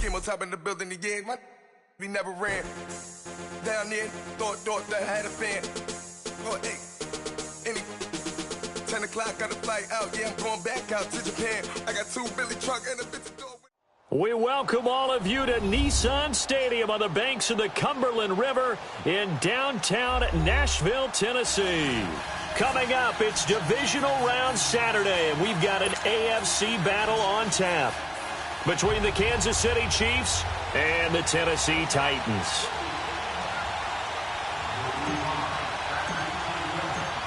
Game on top in the building again. We never ran. Down there, thought that I had a fan. Oh, hey, 10 o'clock, got a flight out. Yeah, I'm going back out to Japan. I got 2 Billy truck and a bitch of door. We welcome all of you to Nissan Stadium on the banks of the Cumberland River in downtown Nashville, Tennessee. Coming up, it's divisional round Saturday, and we've got an AFC battle on tap between the Kansas City Chiefs and the Tennessee Titans.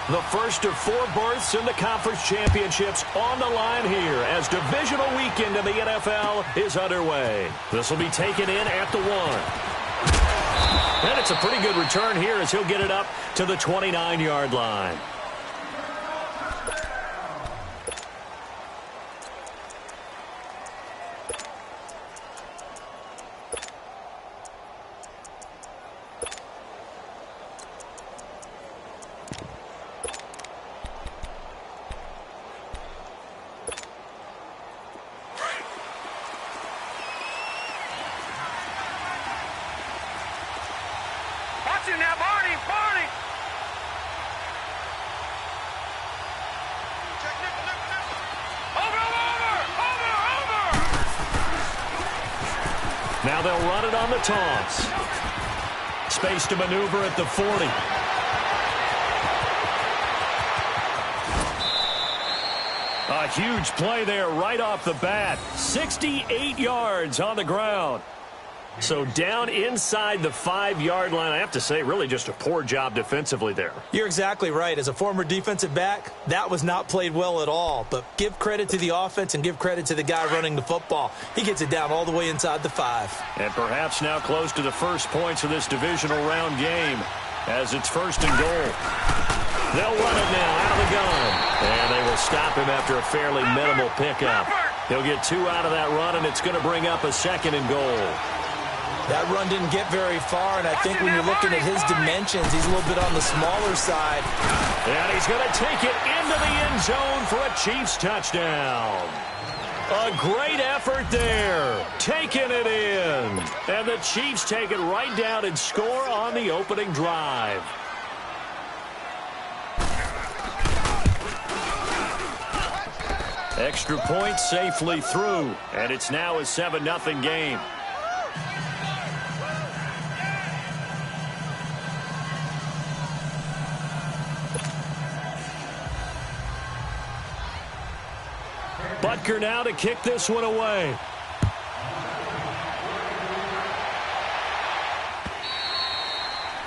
The first of 4 berths in the conference championships on the line here as divisional weekend in the NFL is underway. This will be taken in at the 1. And it's a pretty good return here as he'll get it up to the 29-yard line. Now they'll run it on the toss. Space to maneuver at the 40. A huge play there right off the bat. 68 yards on the ground. So down inside the 5-yard line. I have to say, really just a poor job defensively there. You're exactly right. As a former defensive back, that was not played well at all. But give credit to the offense and give credit to the guy running the football. He gets it down all the way inside the 5. And perhaps now close to the first points of this divisional round game as it's 1st and goal. They'll run it now out of the gun. And they will stop him after a fairly minimal pickup. He'll get 2 out of that run, and it's going to bring up a 2nd and goal. That run didn't get very far, and I think when you're looking at his dimensions, he's a little bit on the smaller side. And he's going to take it into the end zone for a Chiefs touchdown. A great effort there, taking it in. And the Chiefs take it right down and score on the opening drive. Extra point safely through, and it's now a 7-0 game. Butker now to kick this one away.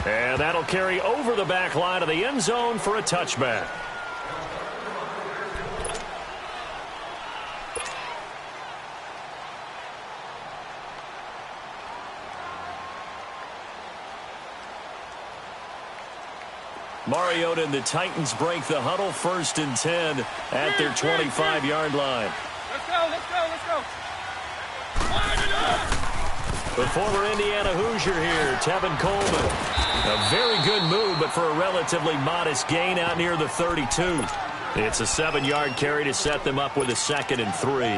And that'll carry over the back line of the end zone for a touchback. Mariota and the Titans break the huddle, 1st and 10 at their 25-yard line. Let's go. The former Indiana Hoosier here, Tevin Coleman. A very good move, but for a relatively modest gain out near the 32. It's a 7-yard carry to set them up with a 2nd and 3.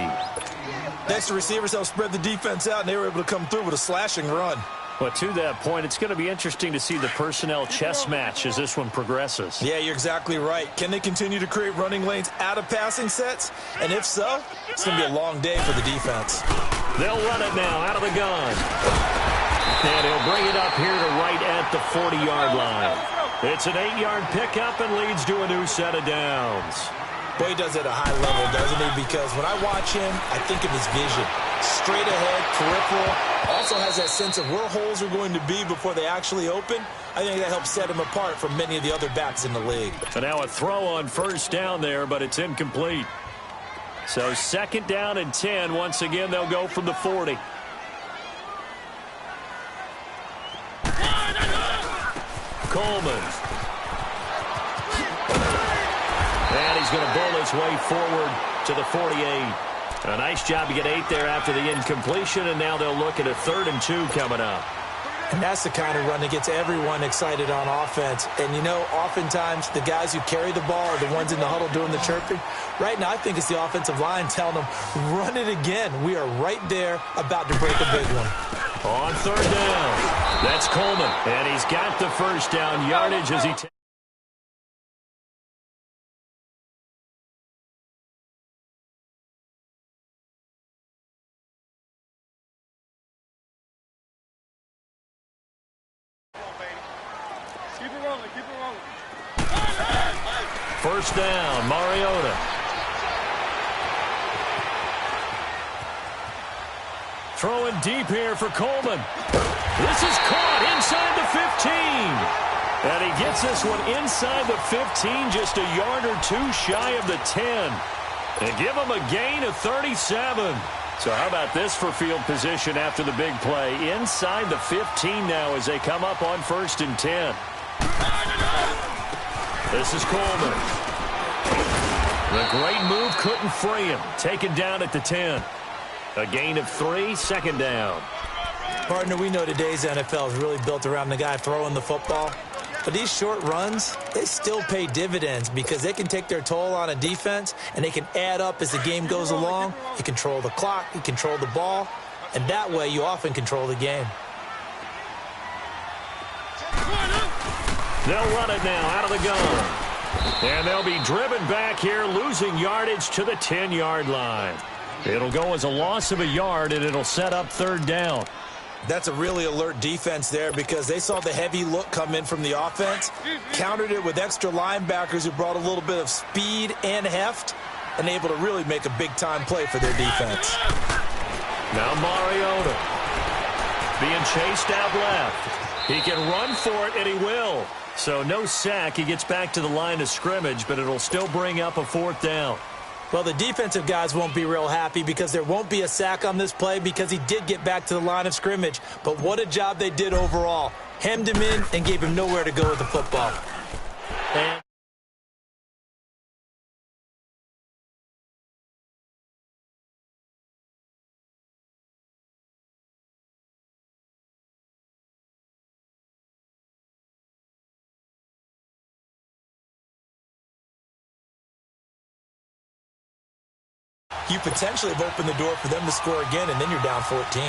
Thanks to receivers helped spread the defense out, and they were able to come through with a slashing run. But to that point, it's going to be interesting to see the personnel chess match as this one progresses. Yeah, you're exactly right. Can they continue to create running lanes out of passing sets? And if so, it's going to be a long day for the defense. They'll run it now out of the gun. And he'll bring it up here to right at the 40-yard line. It's an 8-yard pickup and leads to a new set of downs. Boy, he does it at a high level, doesn't he? Because when I watch him, I think of his vision. Straight ahead, peripheral. Also has that sense of where holes are going to be before they actually open. I think that helps set him apart from many of the other backs in the league. And now a throw on 1st down there, but it's incomplete. So 2nd down and 10. Once again, they'll go from the 40. Coleman. And he's going to bowl his way forward to the 48. A nice job to get 8 there after the incompletion, and now they'll look at a 3rd and 2 coming up. And that's the kind of run that gets everyone excited on offense. And, you know, oftentimes the guys who carry the ball are the ones in the huddle doing the chirping. Right now, I think it's the offensive line telling them, run it again. We are right there about to break a big one. On third down, that's Coleman. And he's got the first down yardage as he takes. Keep it rolling, keep it rolling. First down, Mariota. Throwing deep here for Coleman. This is caught inside the 15. And he gets this one inside the 15, just a yard or two shy of the 10. And give him a gain of 37. So how about this for field position after the big play? Inside the 15 now as they come up on 1st and 10. This is Coleman. The great move couldn't free him. Taken down at the 10. A gain of 3, second down. Partner, we know today's NFL is really built around the guy throwing the football. But these short runs, they still pay dividends because they can take their toll on a defense and they can add up as the game goes along. You control the clock, you control the ball, and that way you often control the game. They'll run it now out of the gun. And they'll be driven back here, losing yardage to the 10-yard line. It'll go as a loss of a yard, and it'll set up third down. That's a really alert defense there because they saw the heavy look come in from the offense, countered it with extra linebackers who brought a little bit of speed and heft, and able to really make a big-time play for their defense. Now Mariota being chased out left. He can run for it, and he will. So no sack. He gets back to the line of scrimmage, but it'll still bring up a fourth down. Well, the defensive guys won't be real happy because there won't be a sack on this play because he did get back to the line of scrimmage. But what a job they did overall. Hemmed him in and gave him nowhere to go with the football. And you potentially have opened the door for them to score again, and then you're down 14.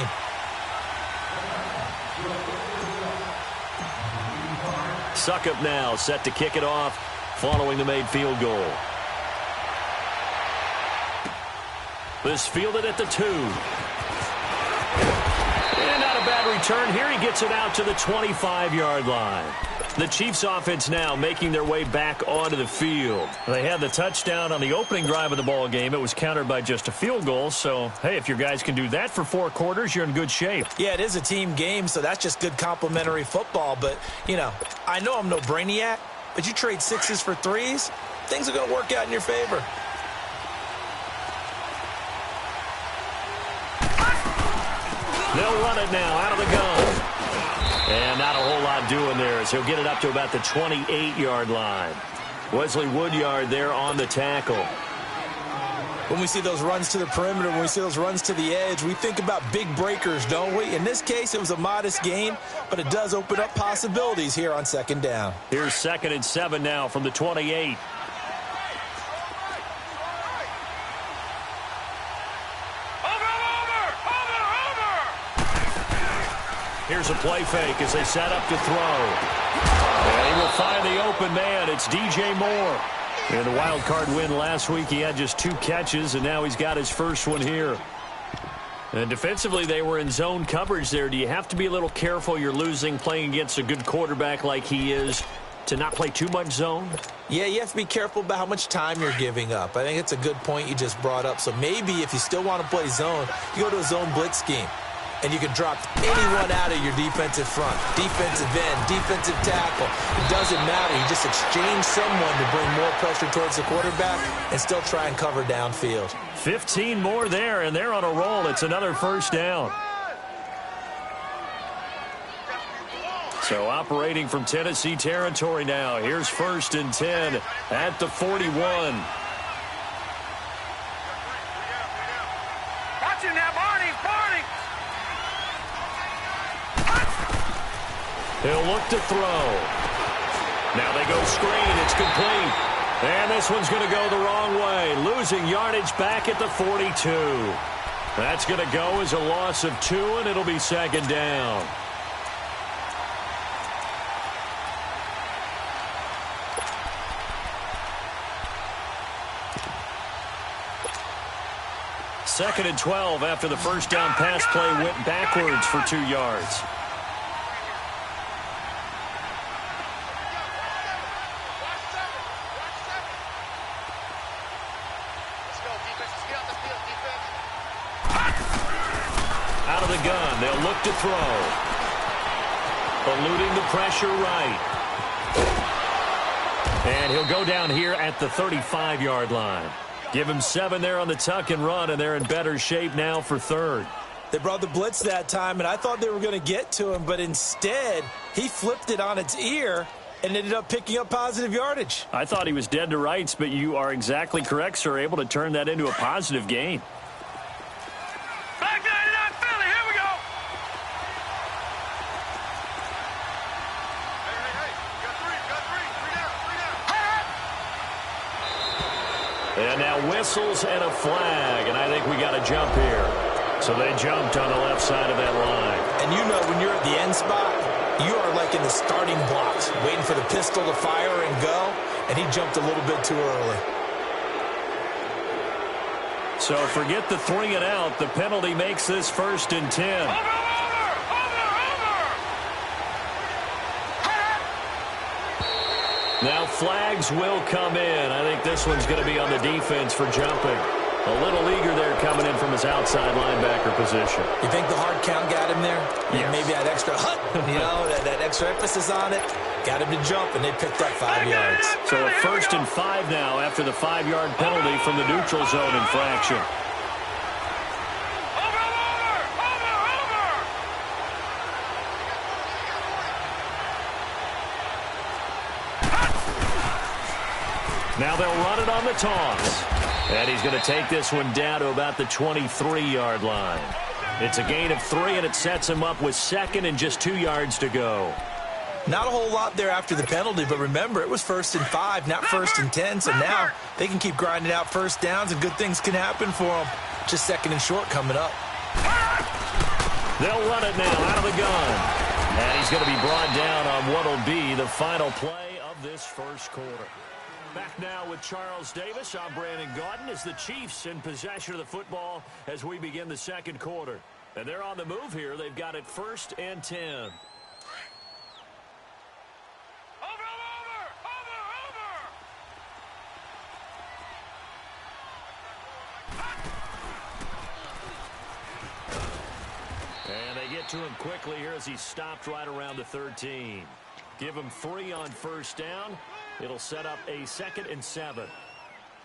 Suckup now set to kick it off following the made field goal. This fielded at the 2. And not a bad return here. He gets it out to the 25-yard line. The Chiefs offense now making their way back onto the field. They had the touchdown on the opening drive of the ball game. It was countered by just a field goal. So, hey, if your guys can do that for 4 quarters, you're in good shape. Yeah, it is a team game, so that's just good complimentary football. But, you know, I know I'm no brainiac, but you trade 6s for 3s, things are going to work out in your favor. They'll run it now out of the gun. And not a whole lot doing there as he'll get it up to about the 28-yard line. Wesley Woodyard there on the tackle. When we see those runs to the perimeter, when we see those runs to the edge, we think about big breakers, don't we? In this case, it was a modest gain, but it does open up possibilities here on second down. Here's 2nd and 7 now from the 28. Here's a play fake as they set up to throw. And he will find the open man. It's DJ Moore. In the wild card win last week, he had just 2 catches, and now he's got his first one here. And defensively, they were in zone coverage there. Do you have to be a little careful? You're losing playing against a good quarterback like he is to not play too much zone? Yeah, you have to be careful about how much time you're giving up. I think it's a good point you just brought up. So maybe if you still want to play zone, you go to a zone blitz scheme. And you can drop anyone out of your defensive front, defensive end, defensive tackle. It doesn't matter. You just exchange someone to bring more pressure towards the quarterback and still try and cover downfield. 15 more there, and they're on a roll. It's another first down. So operating from Tennessee territory now. Here's 1st and 10 at the 41. Watch him now, Barney. He'll look to throw. Now they go screen. It's complete. And this one's going to go the wrong way, losing yardage back at the 42. That's going to go as a loss of 2, and it'll be second down. Second and 12 after the first down pass play went backwards for 2 yards. Out of the gun, they'll look to throw. Eluding the pressure right. And he'll go down here at the 35-yard line. Give him 7 there on the tuck and run, and they're in better shape now for third. They brought the blitz that time, and I thought they were going to get to him, but instead he flipped it on its ear and ended up picking up positive yardage. I thought he was dead to rights, but you are exactly correct, sir, able to turn that into a positive gain. Back 99 Philly, here we go. Hey, got three down. And now whistles and a flag, and I think we got a jump here. So they jumped on the left side of that line. And you know when you're at the end spot, you are like in the starting blocks, waiting for the pistol to fire and go, and he jumped a little bit too early. So forget the 3 and out. The penalty makes this 1st and 10. Now flags will come in. I think this one's going to be on the defense for jumping. A little eager there coming in from his outside linebacker position. You think the hard count got him there? Yes. Maybe that extra that extra emphasis on it got him to jump, and they picked up 5 yards. So a 1st and 5 now after the 5-yard penalty from the neutral zone infraction. Now they'll run it on the toss. And he's going to take this one down to about the 23-yard line. It's a gain of 3, and it sets him up with 2nd and just 2 yards to go. Not a whole lot there after the penalty, but remember, it was 1st and 5, not 1st and 10, so now they can keep grinding out first downs, and good things can happen for them. Just 2nd and short coming up. They'll run it now out of the gun. And he's going to be brought down on what will be the final play of this first quarter. Back now with Charles Davis. I'm Brandon Gaudin as the Chiefs in possession of the football as we begin the second quarter. And they're on the move here. They've got it 1st and 10. And they get to him quickly here as he stopped right around the 13. Give him 3 on 1st down. It'll set up a 2nd and 7.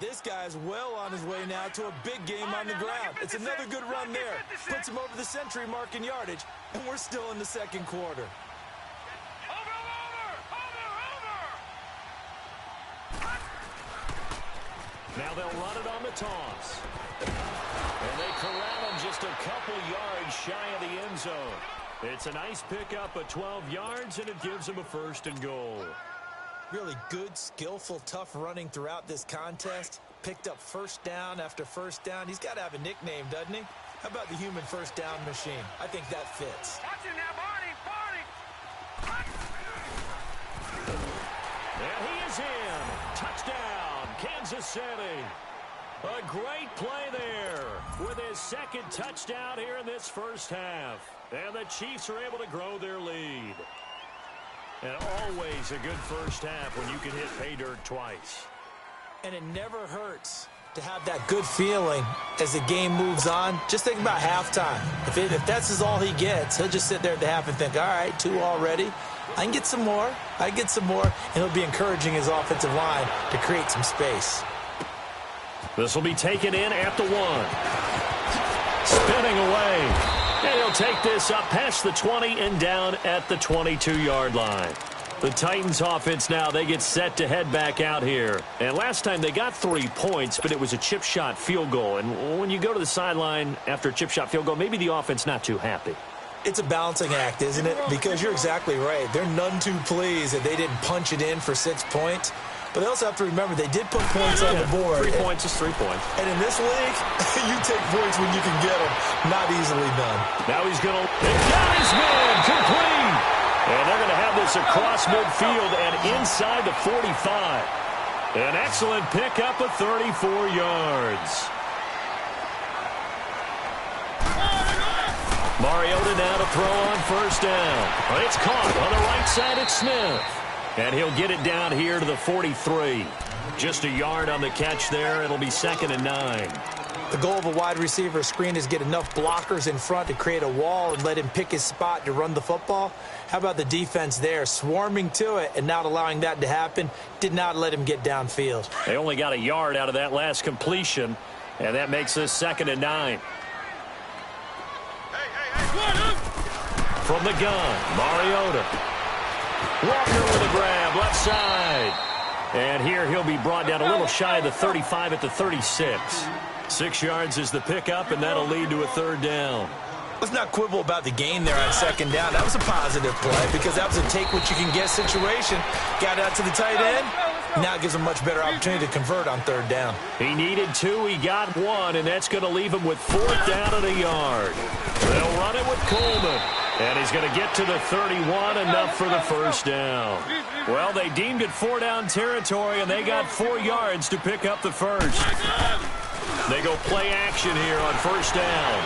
This guy's well on his way now to a big game on the ground. It's another good run there. Puts him over the century mark in yardage, and we're still in the second quarter. Now they'll run it on the toss. And they corral him just a couple yards shy of the end zone. It's a nice pickup of 12 yards, and it gives him a 1st and goal. Really good, skillful, tough running throughout this contest. Picked up 1st down after 1st down. He's got to have a nickname, doesn't he? How about the human 1st down machine? I think that fits. And he is in. Touchdown, Kansas City. A great play there with his 2nd touchdown here in this first half. And the Chiefs are able to grow their lead. And always a good first half when you can hit pay dirt twice. And it never hurts to have that good feeling as the game moves on. Just think about halftime. If that's all he gets, he'll just sit there at the half and think, all right, 2 already. I can get some more. I can get some more. And he'll be encouraging his offensive line to create some space. This will be taken in at the 1. Spinning away. And he'll take this up past the 20 and down at the 22-yard line. The Titans offense now, they get set to head back out here. And last time they got 3 points, but it was a chip shot field goal. And when you go to the sideline after a chip shot field goal, maybe the offense not too happy. It's a balancing act, isn't it? Because you're exactly right. They're none too pleased that they didn't punch it in for 6 points. But they also have to remember they did put points on the board. 3 points is 3 points. And in this league, you take points when you can get them. Not easily done. Now he's going to... They got his man complete. And they're going to have this across midfield and inside the 45. An excellent pickup of 34 yards. Mariota now to throw on first down. It's caught on the right side at Smith. And he'll get it down here to the 43. Just a yard on the catch there. It'll be 2nd and 9. The goal of a wide receiver screen is get enough blockers in front to create a wall and let him pick his spot to run the football. How about the defense there? Swarming to it and not allowing that to happen. Did not let him get downfield. They only got a yard out of that last completion. And that makes this 2nd and 9. From the gun, Mariota. Walker with a grab, left side. And here he'll be brought down a little shy of the 35 at the 36. 6 yards is the pickup, and that'll lead to a 3rd down. Let's not quibble about the gain there on 2nd down. That was a positive play because that was a take-what-you-can-get situation. Got out to the tight end. Now it gives him a much better opportunity to convert on 3rd down. He needed 2. He got 1, and that's going to leave him with 4th down and a yard. They'll run it with Coleman. And he's going to get to the 31, enough for the 1st down. Well, they deemed it 4-down territory, and they got 4 yards to pick up the 1st. They go play action here on 1st down.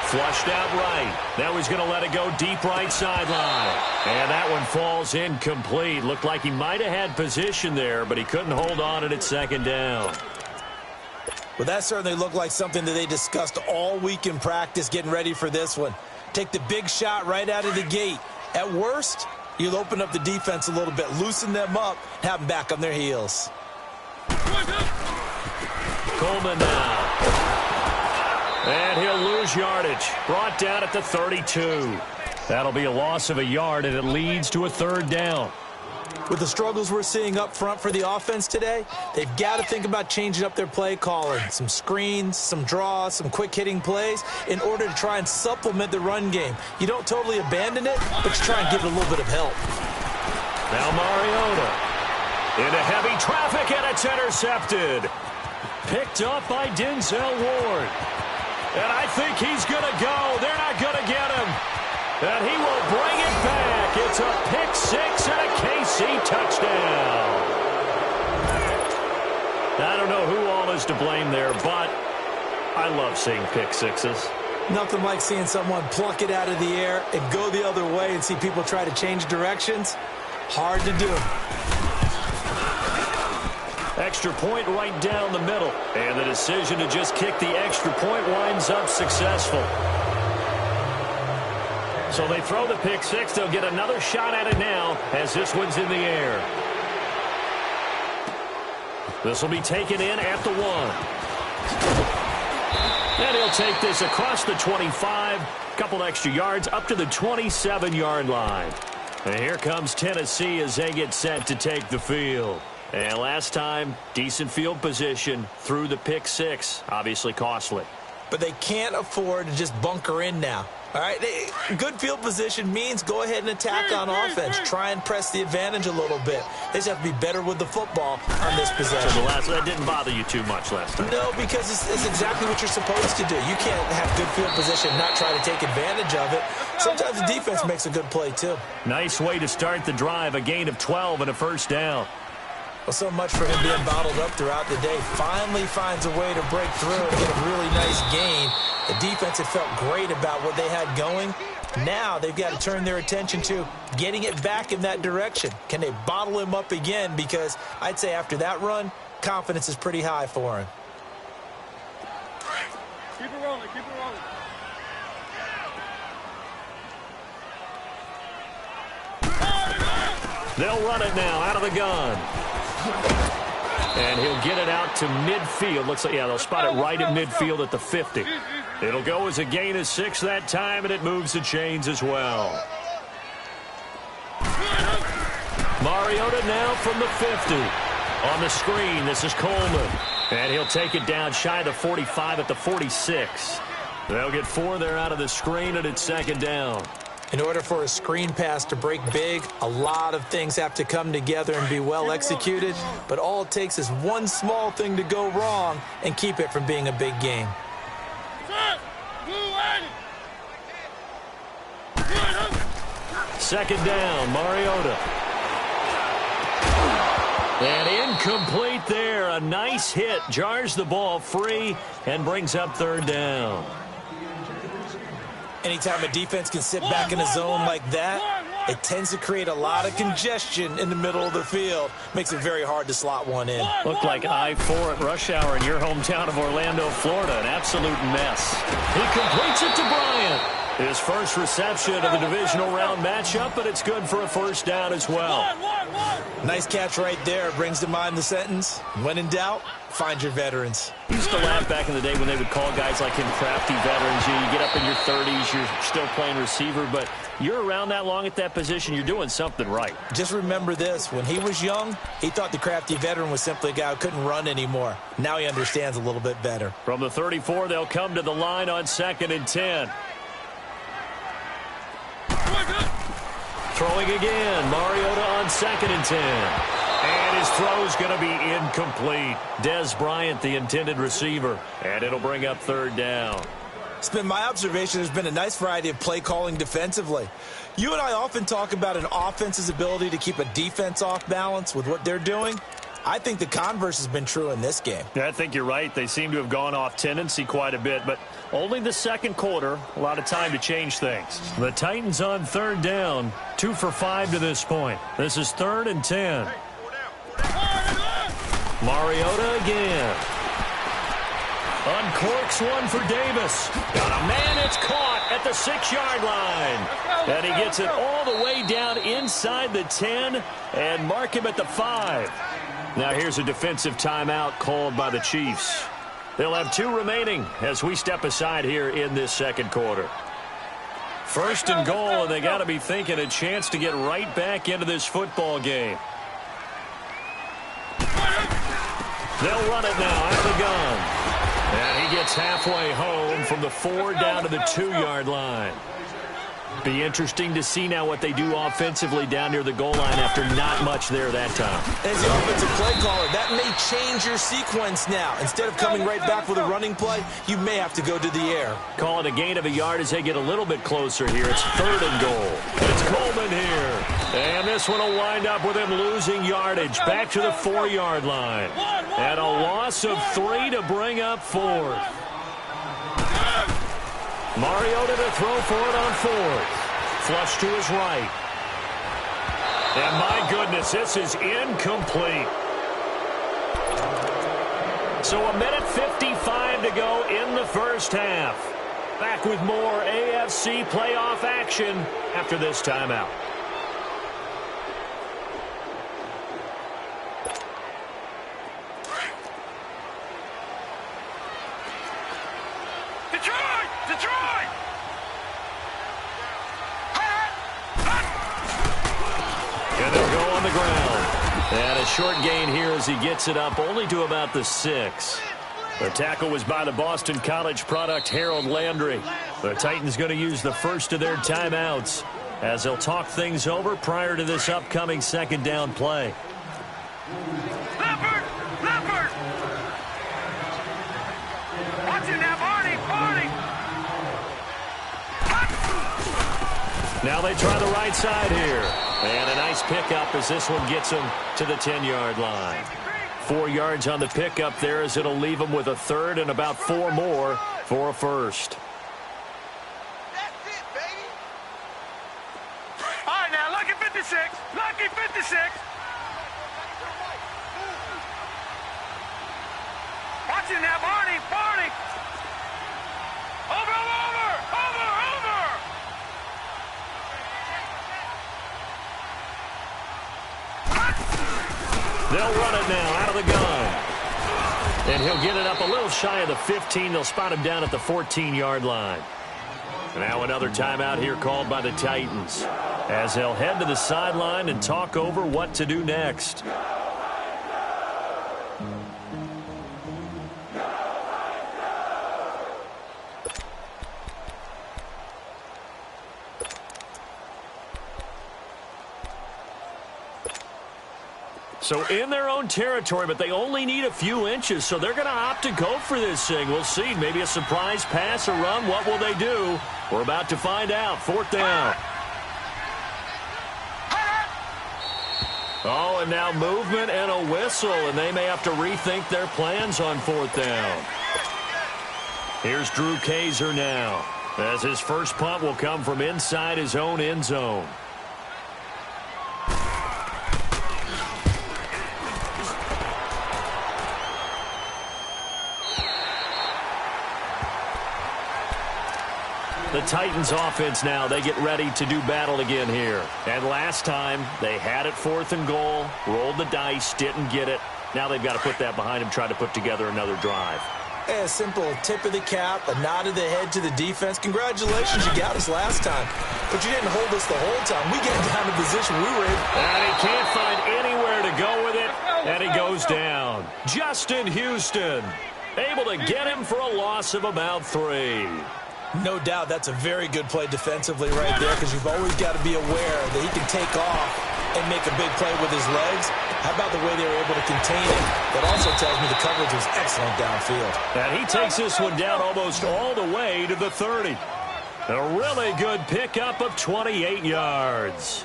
Flushed out right. Now he's going to let it go deep right sideline. And that one falls incomplete. Looked like he might have had position there, but he couldn't hold on at 2nd down. Well, that certainly looked like something that they discussed all week in practice getting ready for this one. Take the big shot right out of the gate. At worst, you'll open up the defense a little bit, loosen them up, have them back on their heels. Coleman now. And he'll lose yardage. Brought down at the 32. That'll be a loss of a yard, and it leads to a 3rd down. With the struggles we're seeing up front for the offense today, they've got to think about changing up their play calling. Some screens, some draws, some quick-hitting plays in order to try and supplement the run game. You don't totally abandon it, but you try and give it a little bit of help. Now Mariota into heavy traffic, and it's intercepted. Picked up by Denzel Ward. And I think he's going to go. They're not going to get him. And he will bring it back. It's a pick 6 and a KC touchdown. I don't know who all is to blame there, but I love seeing pick 6s. Nothing like seeing someone pluck it out of the air and go the other way and see people try to change directions. Hard to do. Extra point right down the middle. And the decision to just kick the extra point winds up successful. So they throw the pick 6. They'll get another shot at it now as this one's in the air. This will be taken in at the 1. And he'll take this across the 25. Couple extra yards up to the 27-yard line. And here comes Tennessee as they get set to take the field. And last time, decent field position through the pick 6. Obviously costly. But they can't afford to just bunker in now. All right, good field position means go ahead and attack on offense. Try and press the advantage a little bit. They just have to be better with the football on this possession. So that didn't bother you too much last time? No, because it's exactly what you're supposed to do. You can't have good field position and not try to take advantage of it. Sometimes the defense makes a good play, too. Nice way to start the drive, a gain of 12 and a 1st down. Well, so much for him being bottled up throughout the day. Finally finds a way to break through and get a really nice gain. The defense had felt great about what they had going. Now they've got to turn their attention to getting it back in that direction. Can they bottle him up again? Because I'd say after that run, confidence is pretty high for him. Keep it rolling, keep it rolling. They'll run it now out of the gun. And he'll get it out to midfield. Looks like, yeah, they'll spot it right at midfield at the 50. It'll go as a gain of 6 that time, and it moves the chains as well. Mariota now from the 50. On the screen, this is Coleman. And he'll take it down shy of the 45 at the 46. They'll get 4 there out of the screen, and it's 2nd down. In order for a screen pass to break big, a lot of things have to come together and be well executed, but all it takes is one small thing to go wrong and keep it from being a big game. Second down, Mariota. And incomplete there. A nice hit. Jars the ball free and brings up third down. Anytime a defense can sit back in a zone like that, it tends to create a lot of congestion in the middle of the field. Makes it very hard to slot one in. Looked like I-4 at rush hour in your hometown of Orlando, Florida. An absolute mess. He completes it to Bryant. His first reception of the divisional round matchup, but it's good for a first down as well. Nice catch right there. Brings to mind the sentence, when in doubt, find your veterans. Used to laugh back in the day when they would call guys like him crafty veterans. You get up in your 30s, you're still playing receiver, but you're around that long at that position, you're doing something right. Just remember this. When he was young, he thought the crafty veteran was simply a guy who couldn't run anymore. Now he understands a little bit better. From the 34, they'll come to the line on 2nd and 10. Throwing again, Mariota on 2nd and 10. And his throw's going to be incomplete. Des Bryant, the intended receiver. And it'll bring up third down. It's been my observation there's been a nice variety of play calling defensively. You and I often talk about an offense's ability to keep a defense off balance with what they're doing. I think the converse has been true in this game. Yeah, I think you're right. They seem to have gone off tendency quite a bit, but only the second quarter. A lot of time to change things. The Titans on third down. 2 for 5 to this point. This is 3rd and 10. Mariota again. Uncorks one for Davis. Got a man, it's caught at the 6-yard line. And he gets it all the way down inside the 10 and mark him at the 5. Now here's a defensive timeout called by the Chiefs. They'll have 2 remaining as we step aside here in this second quarter. 1st and goal, and they got to be thinking a chance to get right back into this football game. They'll run it now out of the gun. And he gets halfway home from the 4 down to the 2-yard line. Be interesting to see now what they do offensively down near the goal line after not much there that time. As the offensive play caller, that may change your sequence now. Instead of coming right back with a running play, you may have to go to the air. Call it a gain of a yard as they get a little bit closer here. It's 3rd and goal. It's Coleman here. And this one will wind up with him losing yardage back to the 4-yard line. And a loss of 3 to bring up 4th. Mariota to throw for it on 4th. Flush to his right. And my goodness, this is incomplete. So 1:55 to go in the first half. Back with more AFC playoff action after this timeout. Detroit! And they'll go on the ground. And a short gain here as he gets it up only to about the 6. The tackle was by the Boston College product, Harold Landry. The Titans going to use the first of their timeouts as they'll talk things over prior to this upcoming 2nd down play. Leopard! Watch it now, Barney! Now they try the right side here. And a nice pickup as this one gets them to the 10-yard line. 4 yards on the pickup there as it'll leave them with a 3rd and about 4 more for a first. That's it, baby! All right, now, lucky 56! Lucky 56! Watch it now, Barney! Over! They'll run it now out of the gun. And he'll get it up a little shy of the 15. They'll spot him down at the 14-yard line. Now another timeout here called by the Titans as they'll head to the sideline and talk over what to do next. So in their own territory, but they only need a few inches, so they're going to opt to go for this thing. We'll see. Maybe a surprise pass or run. What will they do? We're about to find out. 4th down. Oh, and now movement and a whistle, and they may have to rethink their plans on 4th down. Here's Drew Kaiser now, as his first punt will come from inside his own end zone. The Titans offense now, they get ready to do battle again here. And last time, they had it 4th and goal, rolled the dice, didn't get it. Now they've got to put that behind them, try to put together another drive. A simple tip of the cap, a nod of the head to the defense. Congratulations, you got us last time. But you didn't hold us the whole time. We get down to position we were in. And he can't find anywhere to go with it, and he goes down. Justin Houston, able to get him for a loss of about 3. No doubt that's a very good play defensively right there, because you've always got to be aware that he can take off and make a big play with his legs. How about the way they were able to contain him? That also tells me the coverage was excellent downfield. And he takes this one down almost all the way to the 30. A really good pickup of 28 yards.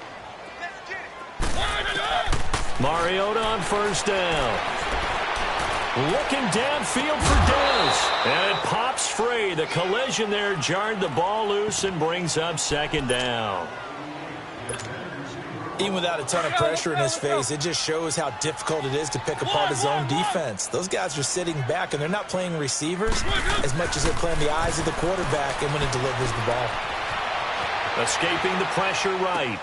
Mariota on 1st down. Looking downfield for Dennis. And it pops free. The collision there jarred the ball loose and brings up 2nd down. Even without a ton of pressure in his face, it just shows how difficult it is to pick apart his own defense. Those guys are sitting back, and they're not playing receivers as much as they're playing the eyes of the quarterback and when it delivers the ball. Escaping the pressure right.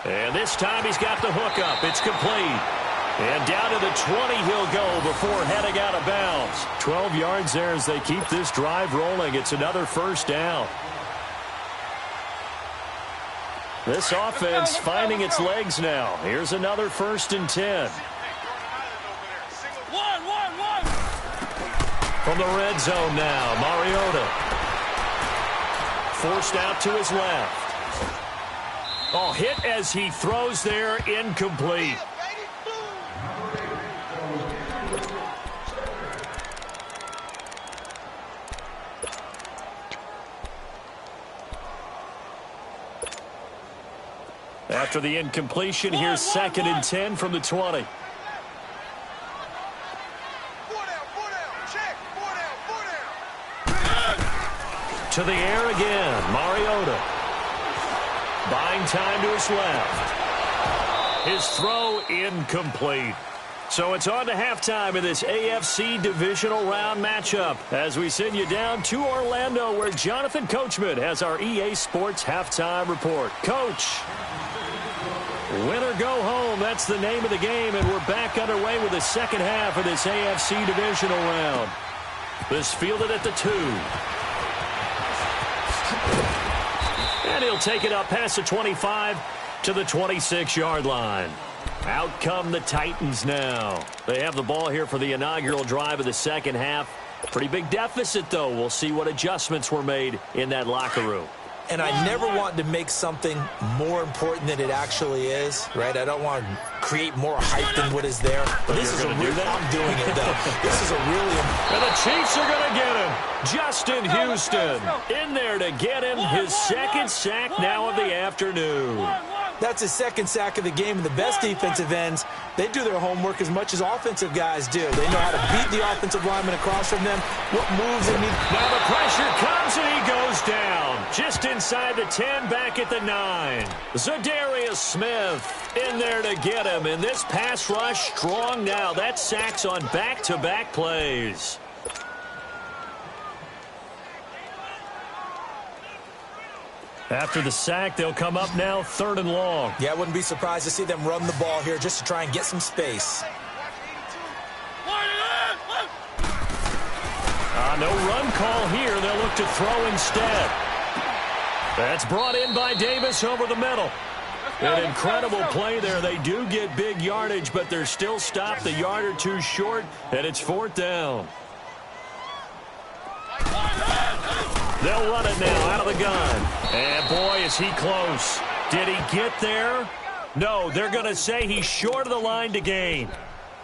And this time he's got the hook up. It's complete. And down to the 20 he'll go before heading out of bounds. 12 yards there as they keep this drive rolling. It's another 1st down. This offense finding its legs now. Here's another 1st and 10. From the red zone now, Mariota. Forced out to his left. Oh, hit as he throws there, incomplete. After the incompletion, here's 2nd and 10 from the 20. To the air again, Mariota. Buying time to his left. His throw incomplete. So it's on to halftime in this AFC divisional round matchup as we send you down to Orlando where Jonathan Coachman has our EA Sports halftime report. Coach. Win or go home, that's the name of the game, and we're back underway with the second half of this AFC divisional round. This fielded at the 2. And he'll take it up past the 25 to the 26-yard line. Out come the Titans now. They have the ball here for the inaugural drive of the second half. Pretty big deficit, though. We'll see what adjustments were made in that locker room. And I never want to make something more important than it actually is, right? I don't want to create more hype than what is there. But this is a real, I'm doing it, though. This is a really... And the Chiefs are going to get him. Justin Houston in there to get him his 2nd sack now of the afternoon. That's his 2nd sack of the game, and the best defensive ends, they do their homework as much as offensive guys do. They know how to beat the offensive lineman across from them, what moves they need. Now the pressure comes, and he goes down. Just inside the 10, back at the 9. Zadarius Smith in there to get him, and this pass rush strong now. That sacks on back-to-back plays. After the sack, they'll come up now 3rd and long. Yeah, I wouldn't be surprised to see them run the ball here just to try and get some space. No run call here. They'll look to throw instead. That's brought in by Davis over the middle. An incredible play there. They do get big yardage, but they're still stopped a yard or 2 short, and it's 4th down. They'll run it now out of the gun. And, boy, is he close. Did he get there? No, they're going to say he's short of the line to gain.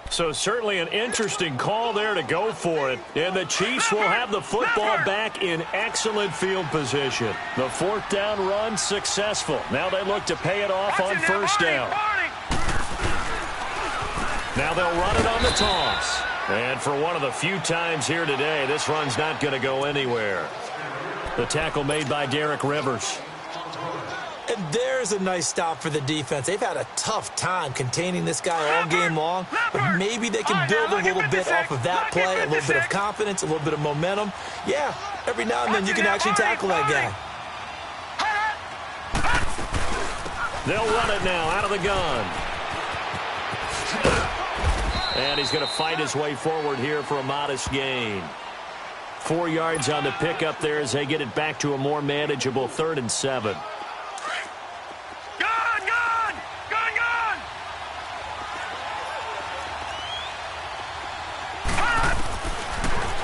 So certainly an interesting call there to go for it. And the Chiefs will have the football back in excellent field position. The fourth down run successful. Now they look to pay it off on first down. Now they'll run it on the toss. And for one of the few times here today, this run's not going to go anywhere. The tackle made by Derek Rivers. And there's a nice stop for the defense. They've had a tough time containing this guy all game long, but maybe they can build a little bit off of that play, a little bit of confidence, a little bit of momentum. Yeah, every now and then you can actually tackle that guy. They'll run it now out of the gun. And he's going to fight his way forward here for a modest gain. 4 yards on the pickup there as they get it back to a more manageable 3rd and 7.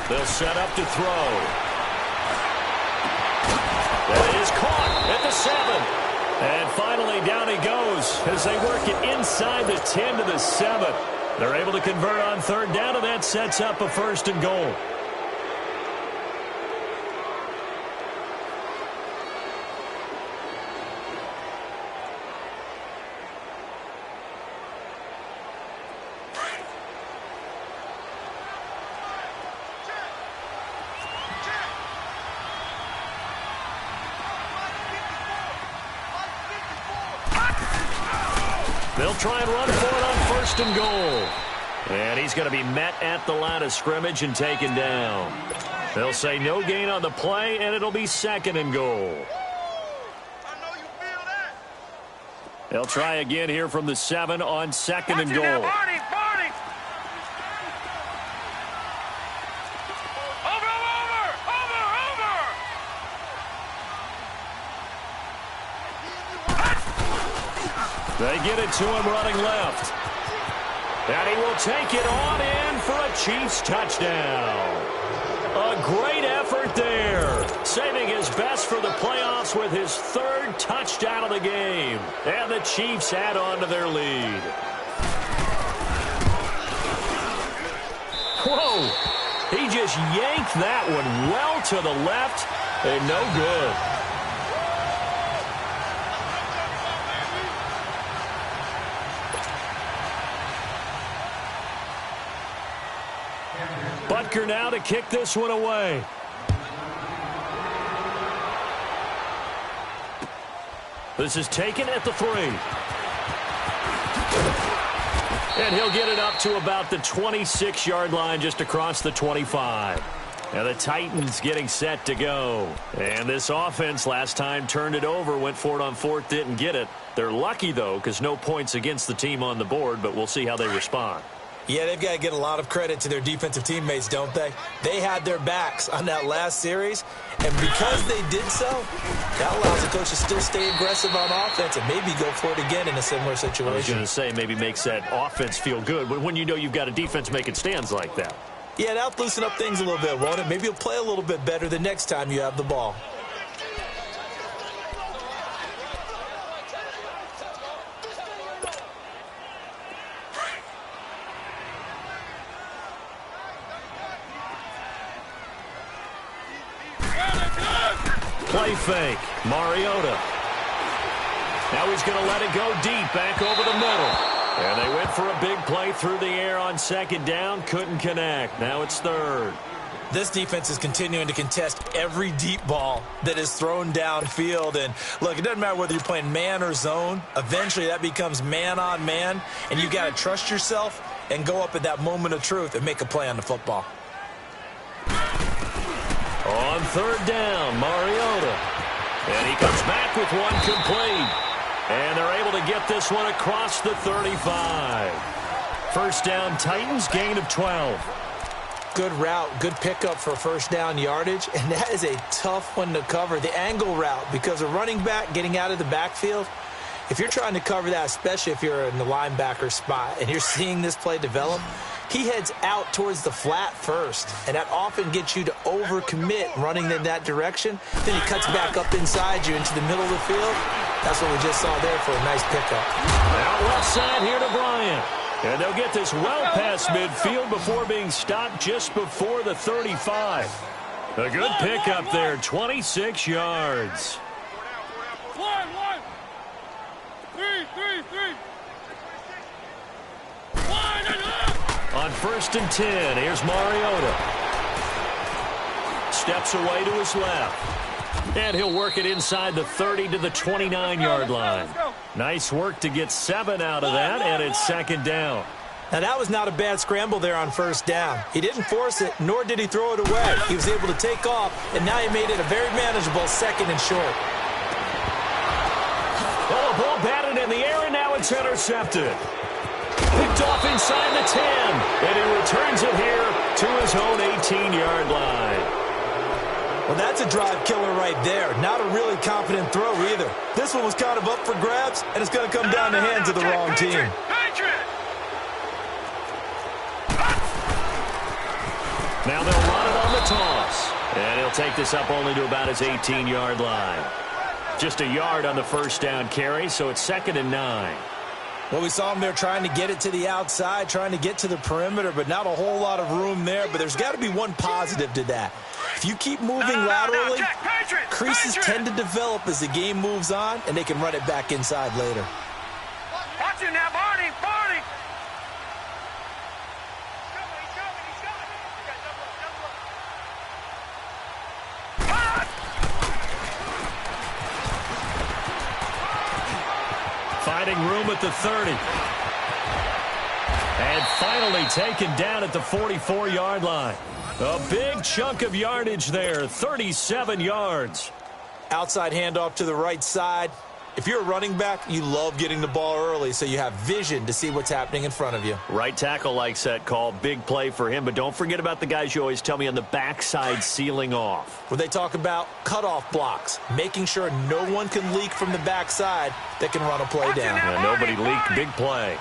They'll set up to throw. That is caught at the 7. And finally down he goes as they work it inside the 10 to the 7. They're able to convert on 3rd down, and that sets up a 1st and goal. They'll try and run for it on 1st and goal. And he's going to be met at the line of scrimmage and taken down. They'll say no gain on the play, and it'll be 2nd and goal. They'll try again here from the 7 on 2nd and goal. They get it to him running left. And he will take it on in for a Chiefs touchdown. A great effort there. Saving his best for the playoffs with his 3rd touchdown of the game. And the Chiefs add on to their lead. Whoa. He just yanked that one well to the left and no good. Butker now to kick this one away. This is taken at the 3. And he'll get it up to about the 26-yard line just across the 25. And the Titans getting set to go. And this offense last time turned it over, went for it on 4th, didn't get it. They're lucky, though, because no points against the team on the board, but we'll see how they respond. Yeah, they've got to get a lot of credit to their defensive teammates, don't they? They had their backs on that last series, and because they did so, that allows the coach to still stay aggressive on offense and maybe go for it again in a similar situation. I was going to say maybe makes that offense feel good when you know you've got a defense making stands like that. Yeah, that'll loosen up things a little bit, won't it? Maybe you'll play a little bit better the next time you have the ball. Play fake. Mariota. Now he's going to let it go deep back over the middle. And they went for a big play through the air on 2nd down. Couldn't connect. Now it's 3rd. This defense is continuing to contest every deep ball that is thrown downfield. And, look, it doesn't matter whether you're playing man or zone. Eventually that becomes man on man. And you've got to trust yourself and go up at that moment of truth and make a play on the football. On 3rd down, Mariota. And he comes back with one complete. And they're able to get this one across the 35. 1st down, Titans, gain of 12. Good route, good pickup for 1st down yardage. And that is a tough one to cover, the angle route, because a running back getting out of the backfield, if you're trying to cover that, especially if you're in the linebacker spot and you're seeing this play develop, he heads out towards the flat first, and that often gets you to overcommit running in that direction. Then he cuts back up inside you into the middle of the field. That's what we just saw there for a nice pickup. Out left side here to Bryant. And they'll get this well past midfield before being stopped just before the 35. A good pickup there, 26 yards. 1, 1. 3. 1 On 1st and 10, here's Mariota. Steps away to his left. And he'll work it inside the 30 to the 29-yard line. Nice work to get 7 out of that, and it's 2nd down. Now, that was not a bad scramble there on 1st down. He didn't force it, nor did he throw it away. He was able to take off, and now he made it a very manageable 2nd and short. Oh, a ball batted in the air, and now it's intercepted. Picked off inside the 10, and he returns it here to his own 18-yard line. Well, that's a drive killer right there. Not a really confident throw either. This one was kind of up for grabs, and it's going to come down the hands of the wrong team. Now they'll run it on the toss. And he'll take this up only to about his 18-yard line. Just a yard on the 1st down carry, so it's 2nd and 9. Well, we saw him there trying to get it to the outside, trying to get to the perimeter, but not a whole lot of room there. But there's got to be one positive to that. If you keep moving laterally, creases tend to develop as the game moves on, and they can run it back inside later. Watch it now, Barney! Barney! Finding room at the 30. And finally taken down at the 44-yard line. A big chunk of yardage there, 37 yards. Outside handoff to the right side. If you're a running back, you love getting the ball early so you have vision to see what's happening in front of you. Right tackle likes that call. Big play for him. But don't forget about the guys you always tell me on the backside sealing off. Where they talk about cutoff blocks, making sure no one can leak from the backside that can run a play down. Yeah, nobody leaked. Big play.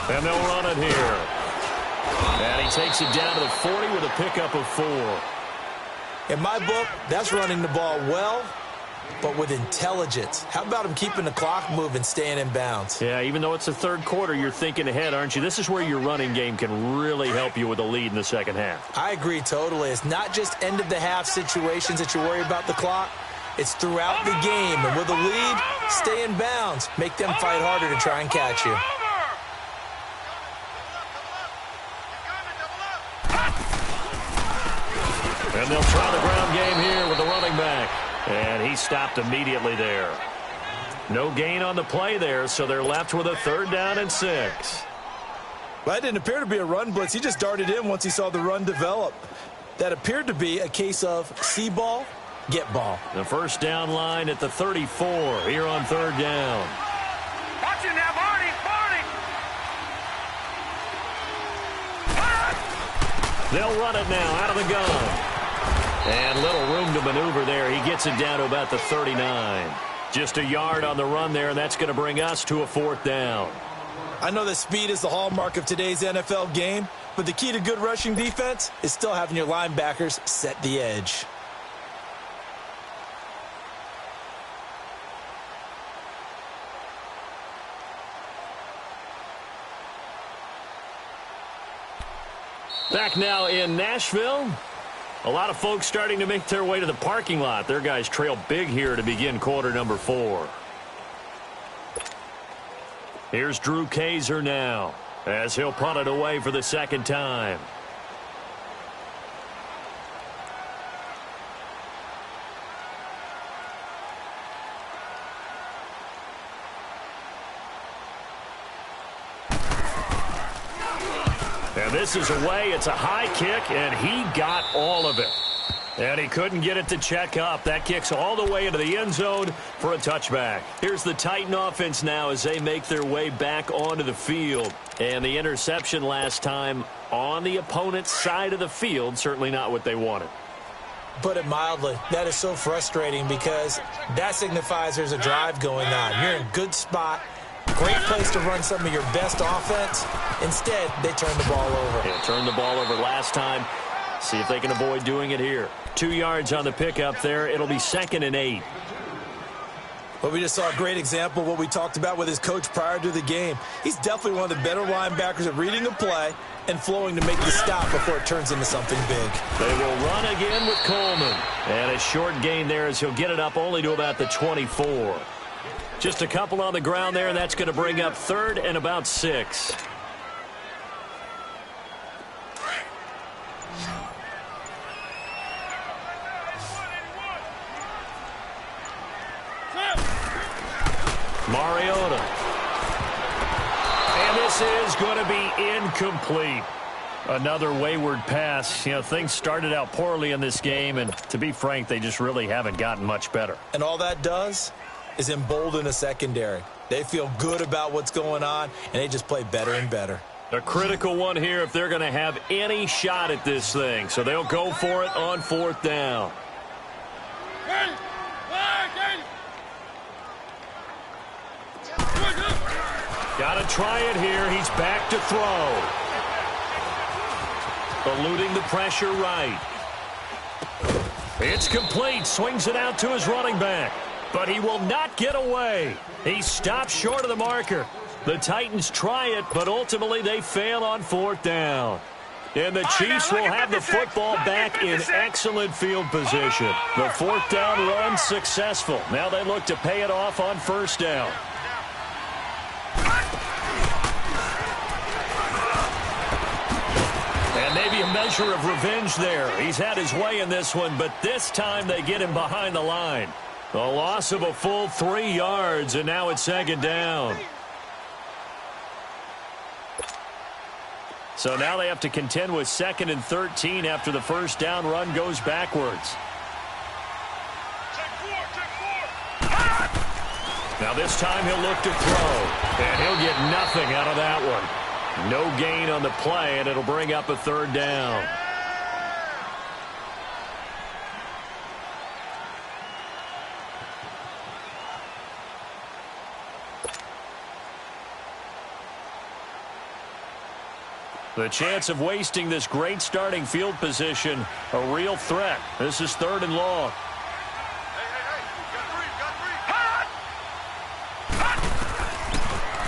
And they'll run it here. And he takes it down to the 40 with a pickup of 4. In my book, that's running the ball well, but with intelligence. How about him keeping the clock moving, staying in bounds? Yeah, even though it's the 3rd quarter, you're thinking ahead, aren't you? This is where your running game can really help you with a lead in the 2nd half. I agree totally. It's not just end-of-the-half situations that you worry about the clock. It's throughout the game. And with a lead, stay in bounds. Make them fight harder to try and catch you. And they'll try the ground game here with the running back. And he stopped immediately there. No gain on the play there, so they're left with a 3rd down and 6. Well, that didn't appear to be a run blitz. He just darted in once he saw the run develop. That appeared to be a case of see ball, get ball. The 1st down line at the 34 here on 3rd down. Watch it now, Barney! Barney! They'll run it now out of the gun. And little room to maneuver there. He gets it down to about the 39. Just a yard on the run there, and that's going to bring us to a 4th down. I know that speed is the hallmark of today's NFL game, but the key to good rushing defense is still having your linebackers set the edge. Back now in Nashville. A lot of folks starting to make their way to the parking lot. Their guys trail big here to begin quarter number 4. Here's Drew Kaiser now as he'll punt it away for the 2nd time. And this is away. It's a high kick, and he got all of it. And he couldn't get it to check up. That kicks all the way into the end zone for a touchback. Here's the Titan offense now as they make their way back onto the field. And the interception last time on the opponent's side of the field, certainly not what they wanted. Put it mildly, that is so frustrating because that signifies there's a drive going on. You're in a good spot. Great place to run some of your best offense. Instead, they turned the ball over. Yeah, turned the ball over last time. See if they can avoid doing it here. 2 yards on the pickup there. It'll be 2nd and 8. But we just saw a great example of what we talked about with his coach prior to the game. He's definitely one of the better linebackers at reading a play and flowing to make the stop before it turns into something big. They will run again with Coleman. And a short gain there as he'll get it up only to about the 24. Just a couple on the ground there, and that's going to bring up 3rd and about 6. Mariota. And this is going to be incomplete. Another wayward pass. You know, things started out poorly in this game, and to be frank, they just really haven't gotten much better. And all that does is embolden a secondary. They feel good about what's going on, and they just play better and better. A critical one here if they're going to have any shot at this thing. So they'll go for it on 4th down. Got to try it here. He's back to throw. Eluding the pressure right. It's complete. Swings it out to his running back. But he will not get away. He stops short of the marker. The Titans try it, but ultimately they fail on 4th down. And the Chiefs will have the football back in excellent field position. The 4th down run successful. Now they look to pay it off on 1st down. And maybe a measure of revenge there. He's had his way in this one, but this time they get him behind the line. A loss of a full 3 yards, and now it's 2nd down. So now they have to contend with 2nd and 13 after the 1st down run goes backwards. Now this time he'll look to throw, and he'll get nothing out of that one. No gain on the play, and it'll bring up a 3rd down. The chance of wasting this great starting field position, a real threat. This is 3rd and long.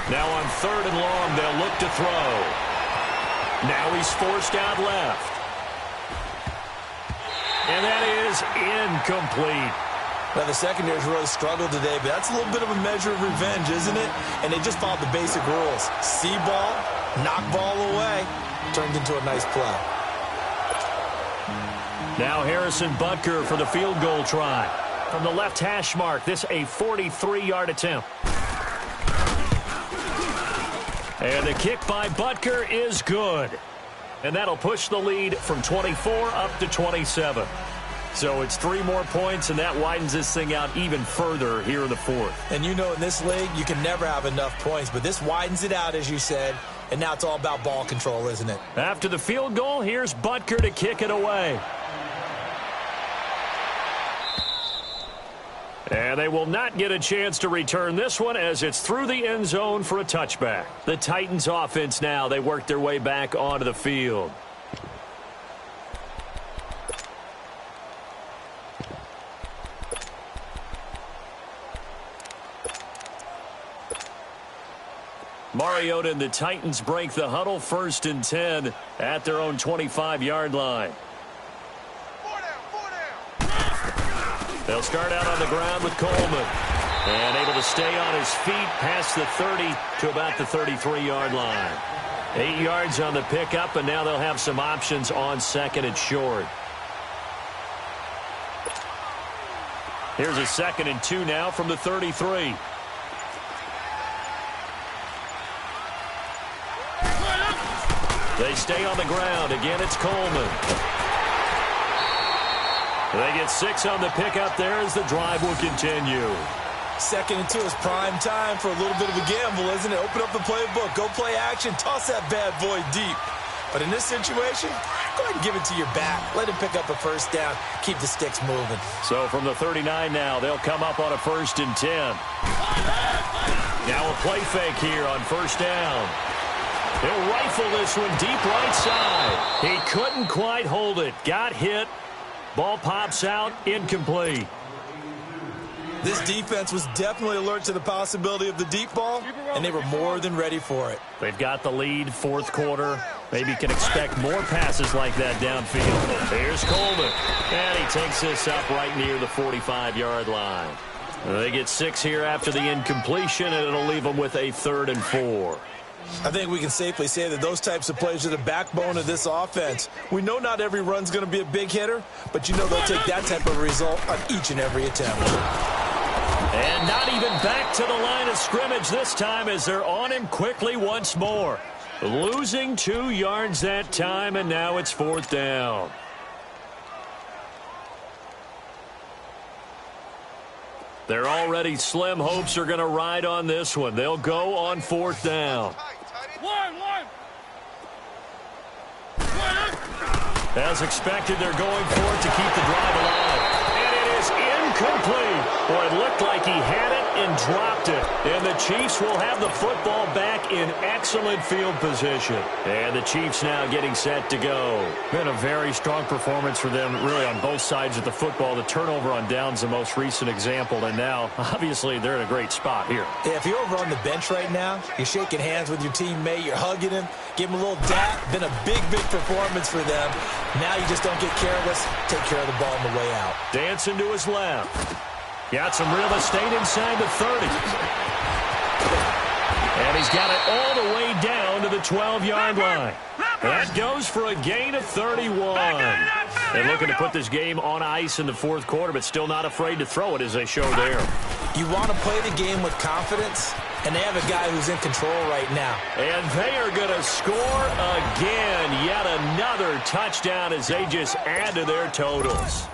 Now on 3rd and long, they'll look to throw. Now he's forced out left. And that is incomplete. Now, the secondary's really struggled today, but that's a little bit of a measure of revenge, isn't it? And they just followed the basic rules. See ball, knock ball away, turned into a nice play. Now Harrison Butker for the field goal try. From the left hash mark, this a 43-yard attempt. And the kick by Butker is good. And that'll push the lead from 24 up to 27. So it's 3 more points, and that widens this thing out even further here in the 4th. And you know in this league, you can never have enough points, but this widens it out, as you said, and now it's all about ball control, isn't it? After the field goal, here's Butker to kick it away. And they will not get a chance to return this one as it's through the end zone for a touchback. The Titans offense now, they work their way back onto the field. Mariota and the Titans break the huddle, 1st and 10 at their own 25-yard line. They'll start out on the ground with Coleman. And able to stay on his feet past the 30 to about the 33-yard line. 8 yards on the pickup, and now they'll have some options on 2nd and short. Here's a 2nd and 2 now from the 33. They stay on the ground. Again, it's Coleman. They get 6 on the pickup there as the drive will continue. 2nd and 2 is prime time for a little bit of a gamble, isn't it? Open up the playbook, go play action, toss that bad boy deep. But in this situation, go ahead and give it to your back. Let him pick up a 1st down, keep the sticks moving. So from the 39 now, they'll come up on a 1st and 10. Now a play fake here on first down. He'll rifle this one deep right side. He couldn't quite hold it. Got hit. Ball pops out. Incomplete. This defense was definitely alert to the possibility of the deep ball, and they were more than ready for it. They've got the lead, fourth quarter. Maybe can expect more passes like that downfield. Here's Coleman. And he takes this up right near the 45-yard line. They get 6 here after the incompletion, and it'll leave them with a 3rd and 4. I think we can safely say that those types of plays are the backbone of this offense. We know not every run's going to be a big hitter, but you know they'll take that type of result on each and every attempt. And not even back to the line of scrimmage this time as they're on him quickly once more. Losing 2 yards that time, and now it's 4th down. Their already slim hopes are going to ride on this one. They'll go on 4th down. As expected, they're going for it to keep the drive alive. And it is incomplete. Boy, it looked like he had it and dropped it. And the Chiefs will have the football back in excellent field position. And the Chiefs now getting set to go. Been a very strong performance for them, really, on both sides of the football. The turnover on downs the most recent example. And now, obviously, they're in a great spot here. Yeah, if you're over on the bench right now, you're shaking hands with your teammate, you're hugging him, give him a little dap. Been a big, big performance for them. Now you just don't get careless. Take care of the ball on the way out. Dancing to his left. Got some real estate inside the 30. And he's got it all the way down to the 12-yard line. That goes for a gain of 31. They're looking to put this game on ice in the 4th quarter, but still not afraid to throw it as they show there. You want to play the game with confidence, and they have a guy who's in control right now. And they are going to score again. Yet another touchdown as they just add to their totals.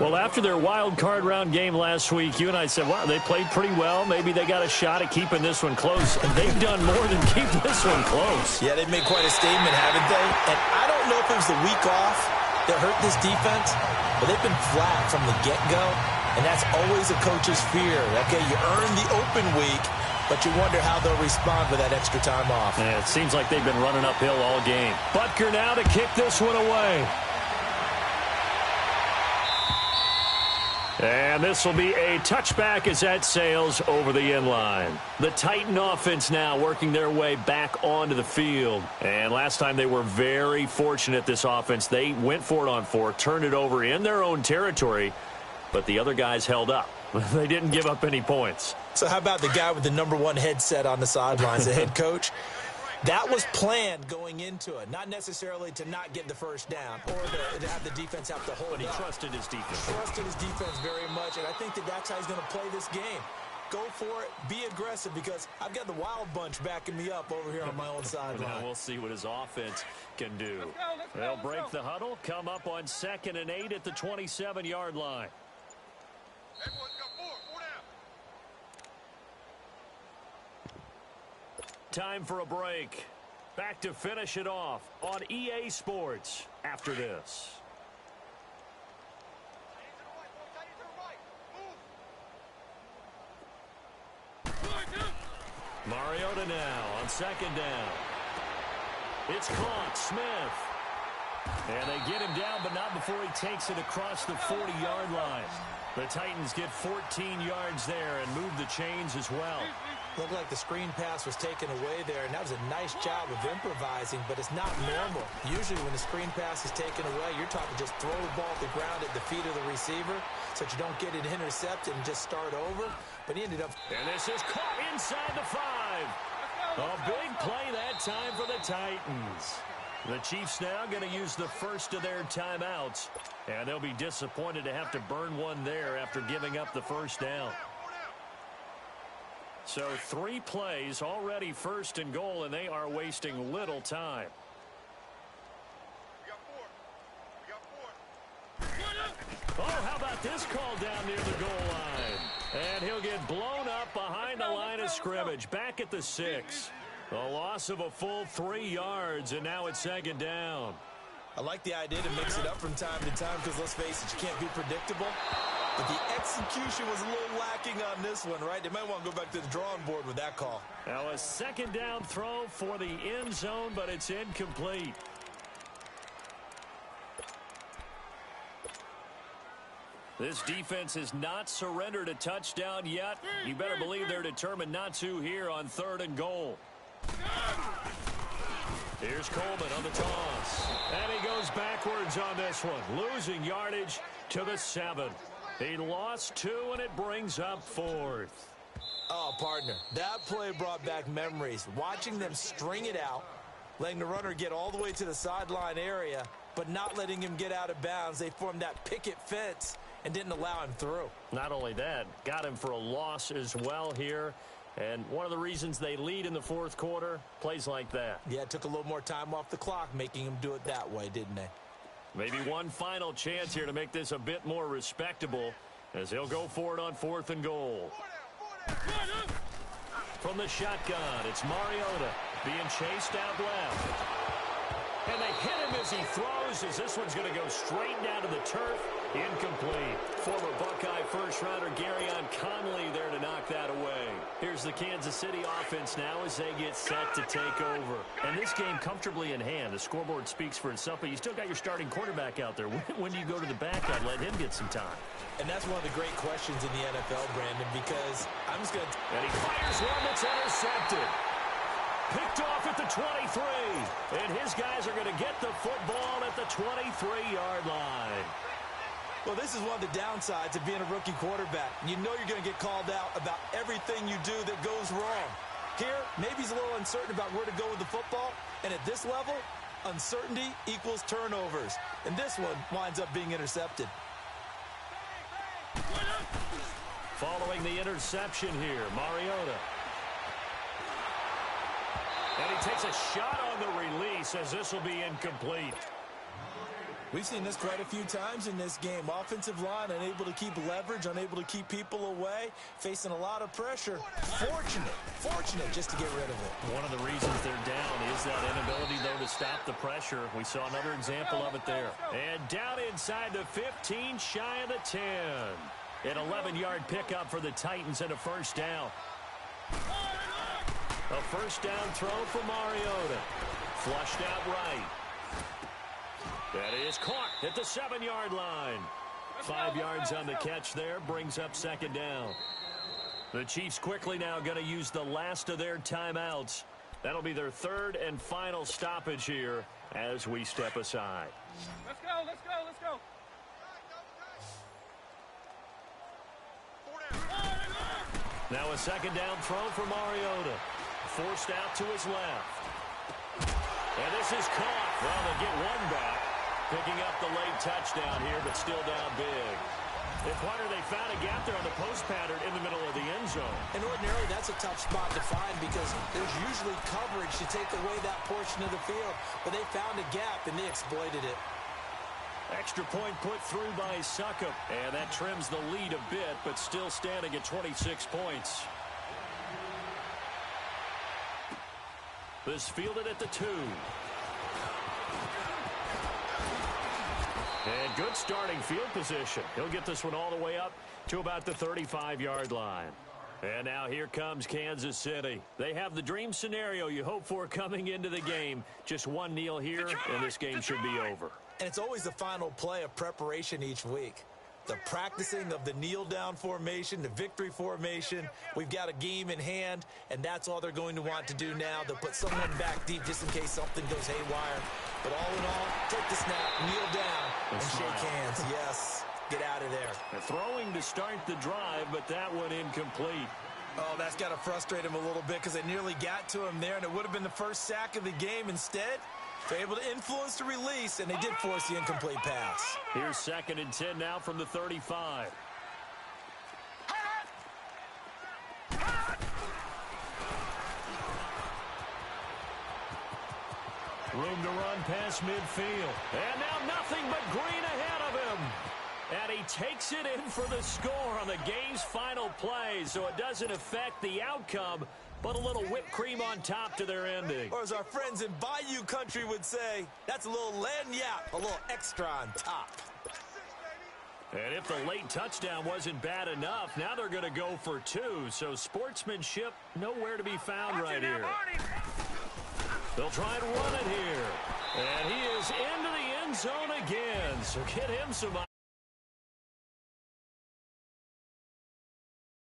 Well, after their wild card round game last week, you and I said, wow, they played pretty well. Maybe they got a shot at keeping this one close. And they've done more than keep this one close. Yeah, they've made quite a statement, haven't they? And I don't know if it was the week off that hurt this defense, but they've been flat from the get-go. And that's always a coach's fear. Okay, you earn the open week, but you wonder how they'll respond with that extra time off. Yeah, it seems like they've been running uphill all game. Butker now to kick this one away. And this will be a touchback as that sails over the end line. The Titan offense now working their way back onto the field. And last time they were very fortunate, this offense. They went for it on 4, turned it over in their own territory, but the other guys held up. They didn't give up any points. So how about the guy with the #1 headset on the sidelines, the head coach? That was planned going into it, not necessarily to not get the first down or to have the defense have to hold it. But he trusted his defense. Trusted his defense very much, and I think that's how he's going to play this game. Go for it, be aggressive, because I've got the wild bunch backing me up over here on my own sideline. Now we'll see what his offense can do. They'll break the huddle, come up on 2nd and 8 at the 27-yard line. Time for a break. Back to finish it off on EA Sports after this. Mariota now on 2nd down. It's caught. Smith. And they get him down, but not before he takes it across the 40-yard line. The Titans get 14 yards there and move the chains as well. Looked like the screen pass was taken away there, and that was a nice job of improvising, but it's not normal. Usually when the screen pass is taken away, you're taught to just throw the ball at the ground at the feet of the receiver so that you don't get it intercepted and just start over. But he ended up... And this is caught inside the 5. A big play that time for the Titans. The Chiefs now going to use the first of their timeouts, and they'll be disappointed to have to burn one there after giving up the first down. So 3 plays, already 1st and goal, and they are wasting little time. Oh, how about this call down near the goal line? And he'll get blown up behind the line of scrimmage, back at the 6. A loss of a full 3 yards, and now it's 2nd down. I like the idea to mix it up from time to time because, let's face it, you can't be predictable. But the execution was a little lacking on this one, right? They might want to go back to the drawing board with that call. Now a second down throw for the end zone, but it's incomplete. This defense has not surrendered a touchdown yet. You better believe they're determined not to here on 3rd and goal. Here's Coleman on the toss. And he goes backwards on this one, losing yardage to the 7. He lost 2, and it brings up 4th. Oh, partner, that play brought back memories. Watching them string it out, letting the runner get all the way to the sideline area, but not letting him get out of bounds. They formed that picket fence and didn't allow him through. Not only that, got him for a loss as well here. And one of the reasons they lead in the 4th quarter, plays like that. Yeah, it took a little more time off the clock, making him do it that way, didn't they? Maybe one final chance here to make this a bit more respectable as he'll go for it on 4th and goal. From the shotgun, it's Mariota being chased out left. And they hit him as he throws, as this one's going to go straight down to the turf. Incomplete. Former Buckeye first-rounder Garyon Conley there to knock that away. Here's the Kansas City offense now as they get set to take over. And this game comfortably in hand. The scoreboard speaks for itself, but you still got your starting quarterback out there. When do you go to the backup, let him get some time? And that's one of the great questions in the NFL, Brandon, because I'm just going to... And he fires one that's intercepted. Picked off at the 23. And his guys are going to get the football at the 23-yard line. Well, this is one of the downsides of being a rookie quarterback. You know you're going to get called out about everything you do that goes wrong. Here, maybe he's a little uncertain about where to go with the football. And at this level, uncertainty equals turnovers. And this one winds up being intercepted. Following the interception here, Mariota. And he takes a shot on the release as this will be incomplete. We've seen this quite a few times in this game. Offensive line unable to keep leverage, unable to keep people away, facing a lot of pressure. Fortunate just to get rid of it. One of the reasons they're down is that inability, though, to stop the pressure. We saw another example of it there. And down inside the 15, shy of the 10. An 11-yard pickup for the Titans and a first down. A first down throw for Mariota. Flushed out right. That is caught at the 7-yard line. 5 yards on the catch there, brings up second down. The Chiefs quickly now going to use the last of their timeouts. That'll be their 3rd and final stoppage here as we step aside. Let's go. Now a second down throw for Mariota. Forced out to his left. And this is caught. Well, they get one back. Picking up the late touchdown here, but still down big. If Hunter, they found a gap there on the post pattern in the middle of the end zone. And ordinarily, that's a tough spot to find because there's usually coverage to take away that portion of the field. But they found a gap, and they exploited it. Extra point put through by Succop. And that trims the lead a bit, but still standing at 26 points. This fielded at the 2. And good starting field position. He'll get this one all the way up to about the 35-yard line. And now here comes Kansas City. They have the dream scenario you hope for coming into the game. Just one kneel here, and this game should be over. And it's always the final play of preparation each week. The practicing of the kneel-down formation, the victory formation. We've got a game in hand, and that's all they're going to want to do now. They'll put someone back deep just in case something goes haywire. But all in all, take the snap, kneel down, and shake hands. Yes, get out of there. Throwing to start the drive, but that one incomplete. Oh, that's got to frustrate him a little bit because they nearly got to him there, and it would have been the first sack of the game. Instead, they're able to influence the release, and they did force the incomplete pass. Here's 2nd and 10 now from the 35. Room to run past midfield. And now nothing but green ahead of him. And he takes it in for the score on the game's final play, so it doesn't affect the outcome, but a little whipped cream on top to their ending. Or as our friends in Bayou Country would say, that's a little lagniappe, a little extra on top. And if the late touchdown wasn't bad enough, now they're going to go for 2. So sportsmanship nowhere to be found right here. They'll try and run it here. And he is into the end zone again. So get him some